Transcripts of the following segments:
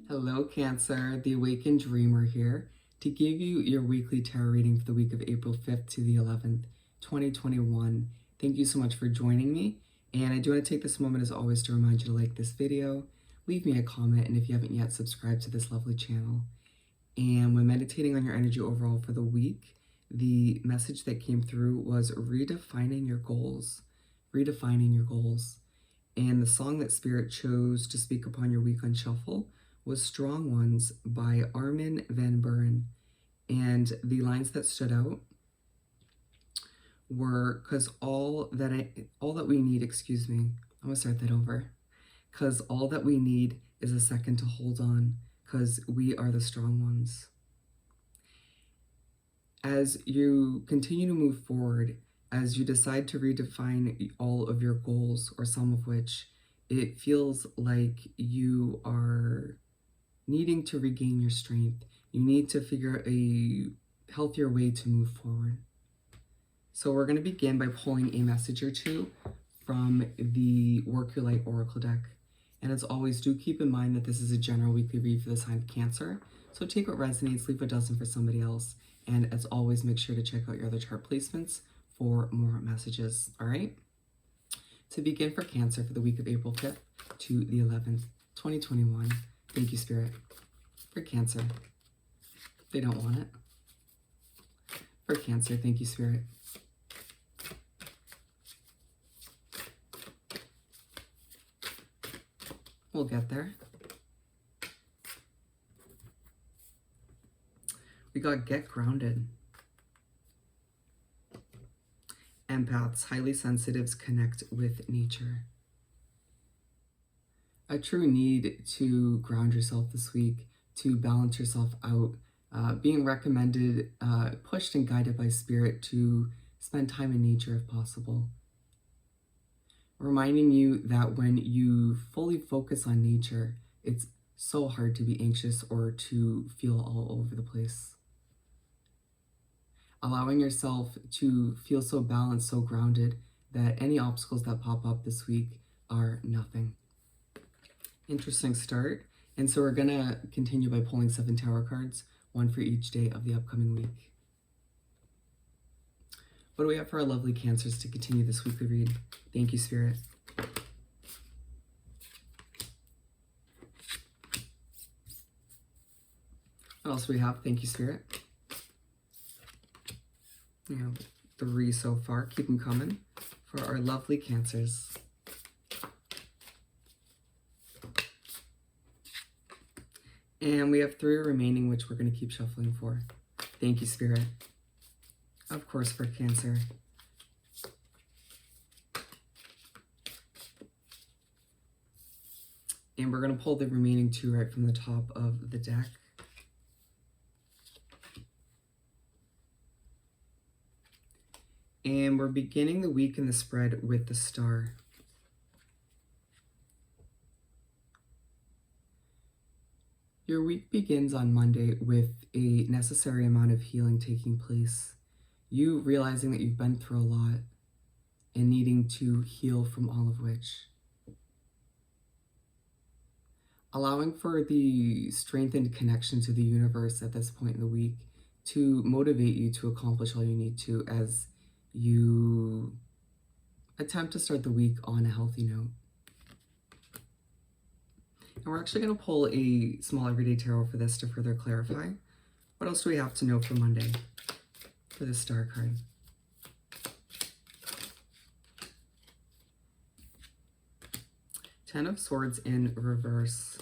Hello, Cancer, the Awakened Dreamer here to give you your weekly tarot reading for the week of April 5th to the 11th, 2021. Thank you so much for joining me. And I do want to take this moment, as always, to remind you to like this video, leave me a comment, and if you haven't yet, subscribe to this lovely channel. And when meditating on your energy overall for the week, the message that came through was redefining your goals. Redefining your goals. And the song that Spirit chose to speak upon your week on Shuffle was Strong Ones by Armin van Buuren. And the lines that stood out were, because all that we need, I'm gonna start that over. Because all that we need is a second to hold on, because we are the strong ones. As you continue to move forward, as you decide to redefine all of your goals, or some of which, it feels like you are needing to regain your strength. You need to figure a healthier way to move forward. So we're going to begin by pulling a message or two from the Work Your Light Oracle deck. And as always, do keep in mind that this is a general weekly read for the sign of Cancer. So take what resonates, leave what doesn't for somebody else. And as always, make sure to check out your other chart placements for more messages. All right? To begin for Cancer for the week of April 5th to the 11th, 2021. Thank you, Spirit. For Cancer. They don't want it. For Cancer, thank you, Spirit. We'll get there. We got Get Grounded. Empaths, highly sensitives, connect with nature. A true need to ground yourself this week, to balance yourself out, being recommended, pushed and guided by Spirit to spend time in nature if possible. Reminding you that when you fully focus on nature, it's so hard to be anxious or to feel all over the place. Allowing yourself to feel so balanced, so grounded, that any obstacles that pop up this week are nothing. Interesting start. And so we're going to continue by pulling 7 tarot cards, one for each day of the upcoming week. What do we have for our lovely Cancers to continue this weekly read? Thank you, Spirit. What else do we have? Thank you, Spirit. We have 3 so far. Keep them coming for our lovely Cancers. And we have 3 remaining, which we're going to keep shuffling for. Thank you, Spirit. Of course, for Cancer. And we're going to pull the remaining 2 right from the top of the deck. And we're beginning the week in the spread with the Star. Your week begins on Monday with a necessary amount of healing taking place. You realizing that you've been through a lot and needing to heal from all of which. Allowing for the strengthened connection to the universe at this point in the week to motivate you to accomplish all you need to as you attempt to start the week on a healthy note. And we're actually going to pull a small everyday tarot for this to further clarify. What else do we have to know for Monday for the Star card? Ten of Swords in reverse.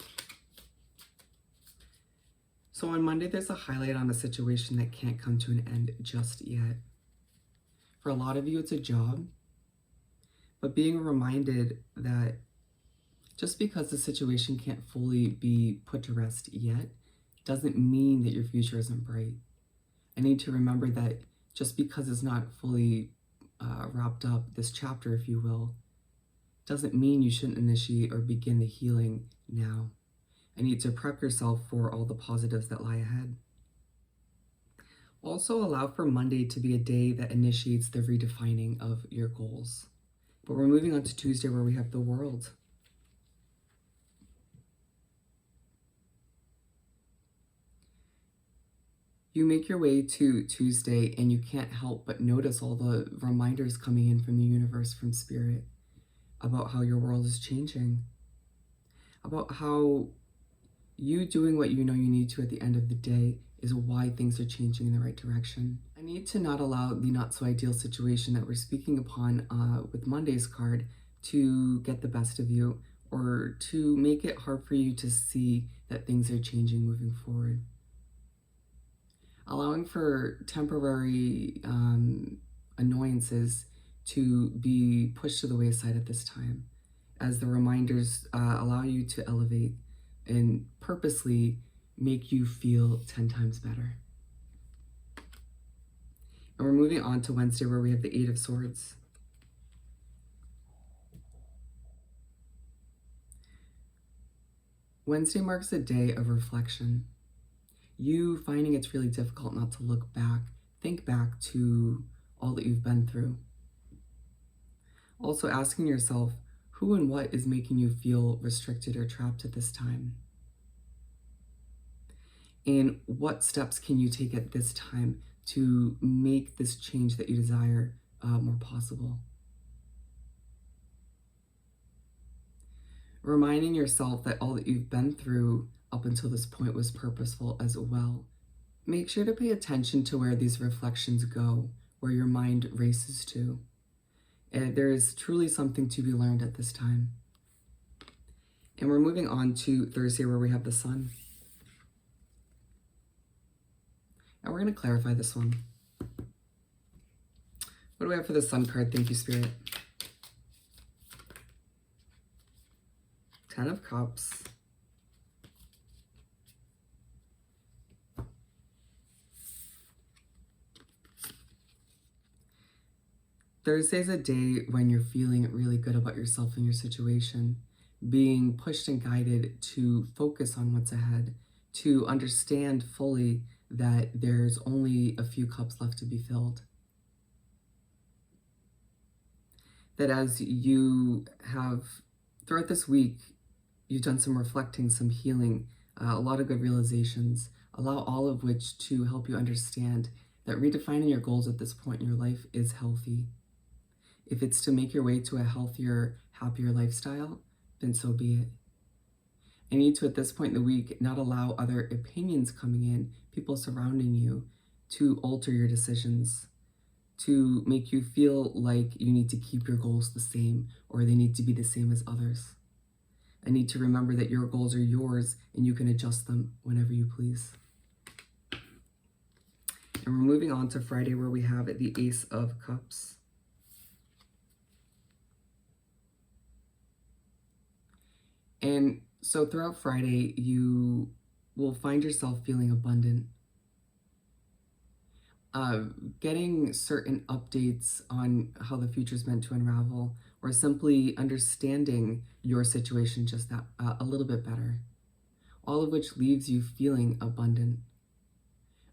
So on Monday, there's a highlight on a situation that can't come to an end just yet. For a lot of you, it's a job, but being reminded that just because the situation can't fully be put to rest yet, doesn't mean that your future isn't bright. I need to remember that just because it's not fully wrapped up, this chapter, if you will, doesn't mean you shouldn't initiate or begin the healing now. I need to prep yourself for all the positives that lie ahead. Also, allow for Monday to be a day that initiates the redefining of your goals. But we're moving on to Tuesday, where we have the world. You make your way to Tuesday and you can't help but notice all the reminders coming in from the universe, from spirit, about how your world is changing, about how you doing what you know you need to at the end of the day is why things are changing in the right direction. I need to not allow the not so ideal situation that we're speaking upon with Monday's card to get the best of you, or to make it hard for you to see that things are changing moving forward. Allowing for temporary annoyances to be pushed to the wayside at this time, as the reminders allow you to elevate and purposely make you feel 10 times better. And we're moving on to Wednesday, where we have the Eight of Swords. Wednesday marks a day of reflection. You finding it's really difficult not to look back, think back to all that you've been through. Also asking yourself, who and what is making you feel restricted or trapped at this time? And what steps can you take at this time to make this change that you desire more possible? Reminding yourself that all that you've been through up until this point was purposeful as well. Make sure to pay attention to where these reflections go, where your mind races to. And there is truly something to be learned at this time. And we're moving on to Thursday, where we have the Sun. And we're going to clarify this one. What do we have for the Sun card? Thank you, Spirit. Ten of Cups. Thursday's a day when you're feeling really good about yourself and your situation, being pushed and guided to focus on what's ahead, to understand fully that there's only a few cups left to be filled. That as you have, throughout this week, you've done some reflecting, some healing, a lot of good realizations, allow all of which to help you understand that redefining your goals at this point in your life is healthy. If it's to make your way to a healthier, happier lifestyle, then so be it. I need to, at this point in the week, not allow other opinions coming in, people surrounding you, to alter your decisions, to make you feel like you need to keep your goals the same, or they need to be the same as others. I need to remember that your goals are yours and you can adjust them whenever you please. And we're moving on to Friday, where we have the Ace of Cups. And so throughout Friday, you will find yourself feeling abundant. Getting certain updates on how the future is meant to unravel, or simply understanding your situation just that a little bit better. All of which leaves you feeling abundant.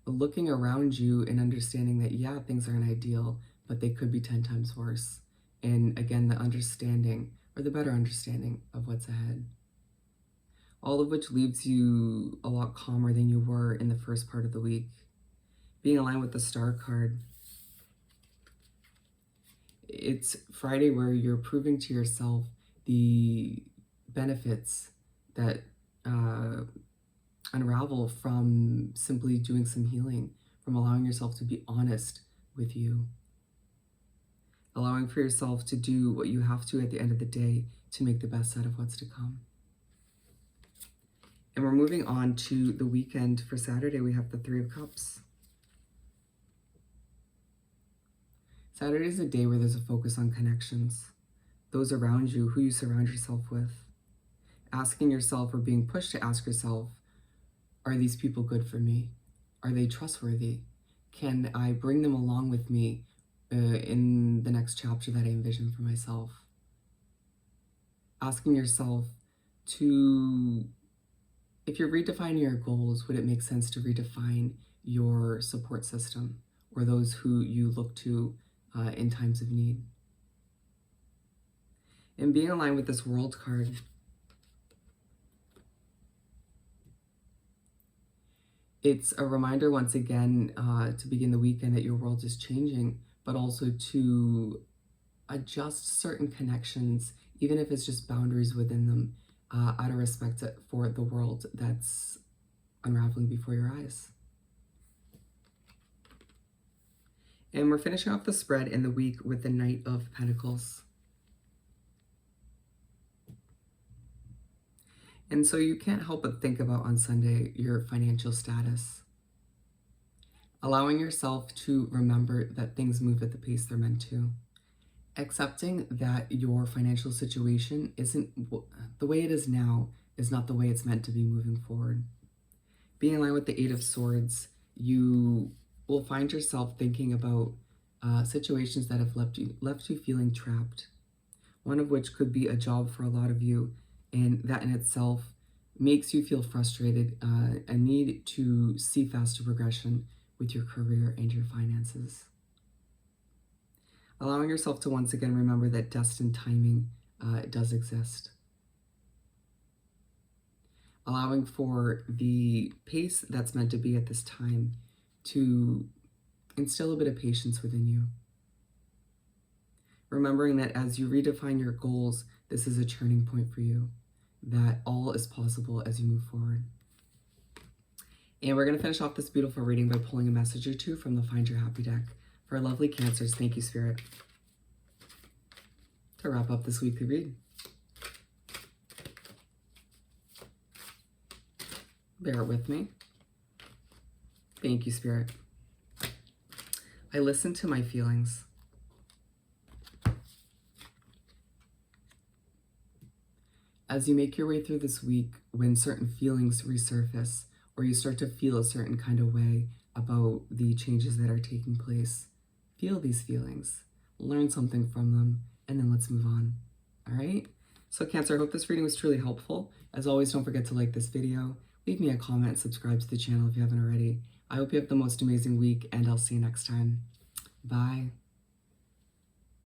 Looking around you and understanding that, yeah, things aren't ideal, but they could be 10 times worse. And again, the understanding, or the better understanding of what's ahead. All of which leaves you a lot calmer than you were in the first part of the week. Being aligned with the Star card. It's Friday where you're proving to yourself the benefits that unravel from simply doing some healing, from allowing yourself to be honest with you. Allowing for yourself to do what you have to at the end of the day to make the best out of what's to come. And we're moving on to the weekend. For Saturday, we have the Three of Cups. Saturday is a day where there's a focus on connections. Those around you, who you surround yourself with. Asking yourself, or being pushed to ask yourself, are these people good for me? Are they trustworthy? Can I bring them along with me in the next chapter that I envision for myself? Asking yourself to, if you're redefining your goals, would it make sense to redefine your support system or those who you look to in times of need. And being aligned with this World card, it's a reminder once again to begin the weekend that your world is changing, but also to adjust certain connections, even if it's just boundaries within them, out of respect for the world that's unraveling before your eyes. And we're finishing off the spread in the week with the Knight of Pentacles. And so you can't help but think about on Sunday your financial status. Allowing yourself to remember that things move at the pace they're meant to. Accepting that your financial situation isn't the way it is now, is not the way it's meant to be moving forward. Being in line with the Eight of Swords, you will find yourself thinking about situations that have left you feeling trapped. One of which could be a job for a lot of you, and that in itself makes you feel frustrated, a need to see faster progression with your career and your finances. Allowing yourself to once again remember that destined timing does exist. Allowing for the pace that's meant to be at this time to instill a bit of patience within you. Remembering that as you redefine your goals, this is a turning point for you, that all is possible as you move forward. And we're going to finish off this beautiful reading by pulling a message or two from the Find Your Happy deck. For our lovely Cancers, thank you, Spirit. To wrap up this weekly read. Bear it with me. Thank you, Spirit. I listen to my feelings. As you make your way through this week, when certain feelings resurface, or you start to feel a certain kind of way about the changes that are taking place, feel these feelings, learn something from them, and then let's move on. All right? So Cancer, I hope this reading was truly helpful. As always, don't forget to like this video, leave me a comment, subscribe to the channel if you haven't already. I hope you have the most amazing week, and I'll see you next time. Bye.